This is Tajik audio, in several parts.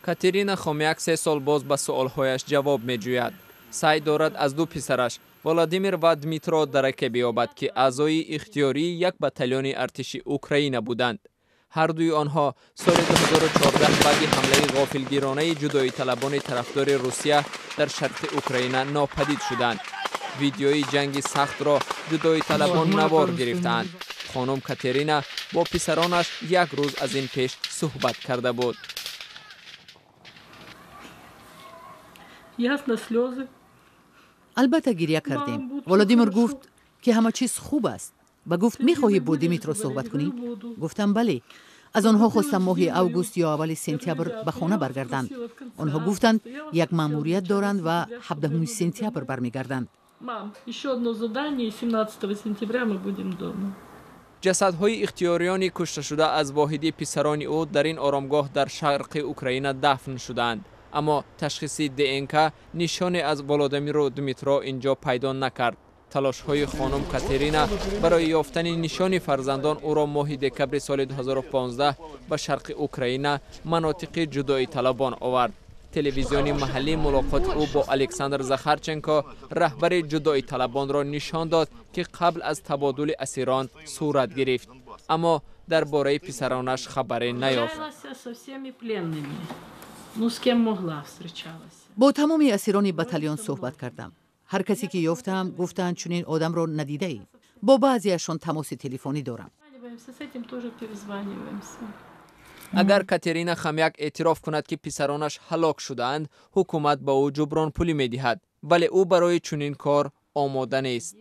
Катерина Хомяк 3 сол боз ба суолҳояш ҷавоб меҷӯяд. саъй дорад аз ду писараш Владимир ва Дмитро дараке биёбад ки аъзои ихтиёрии як батальони артиши Украина буданд. ҳар дуи онҳо соли 2014 баъди ҳамлаи ғофилгиронаи ҷудоиталабони тарафдори Русия дар шарқи Украина нопадид шуданд. видеои ҷанги сахтро ҷудоиталабон навор гирифтаанд. хонум Катерина бо писаронаш як рӯз аз ин пеш суҳбат карда буд. البته گریه کردیم. ولادیمیر گفت که همه چیز خوب است و گفت میخواهی با دیمیترو صحبت کنی؟ گفتم بله. از آنها خواستم ماه اوگوست یا اول سپتامبر به خانه برگردند. آنها گفتند یک ماموریت دارند و 17 سپتامبر برمیگردند. جسدهای اختیاریان کشته شده از واحدی پسران او در این آرامگاه در شرق اوکراین دفن شدند. اما تشخیص DNK نشانه از ولادیمیر و دمیترا اینجا پیدا نکرد. تلاش های خانم کاترینا برای یافتن نشان فرزندان او را ماه دکبر سال 2015 به شرق اوکراین مناطق ҷудоиталабон آورد. تلویزیون محلی ملاقات او با الکساندر زخارچنکو رهبر ҷудоиталабон را نشان داد که قبل از تبادل اسیران صورت گرفت. اما درباره پسرانش خبری نیافت. با تمام اسیران بتالیون صحبت کردم. هر کسی که یافتم گفتند چنین آدم را ندیده ای. با بعضیشان تماس تلفنی دارم. اگر کاترینا خمیک اعتراف کند که پسرانش هلاک شدند، حکومت با او جبران پولی میدهد، ولی او برای چنین کار آماده نیست.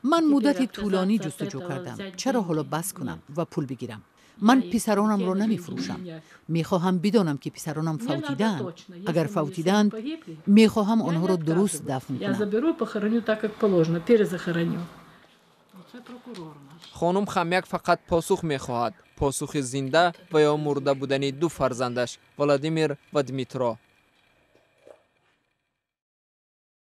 من مدت طولانی جستجو کردم. چرا حالا بس کنم و پول بگیرم؟ من پسرانم را نمیفروشم. میخواهم بدانم که پسرانم فوتیدند. اگر فوتیدند میخواهم آنها را درست دفن کنم. خانم خمیک فقط پاسخ میخواهد، پاسخ زنده و یا مرده بودن دو فرزندش ولادیمیر و دمیترا.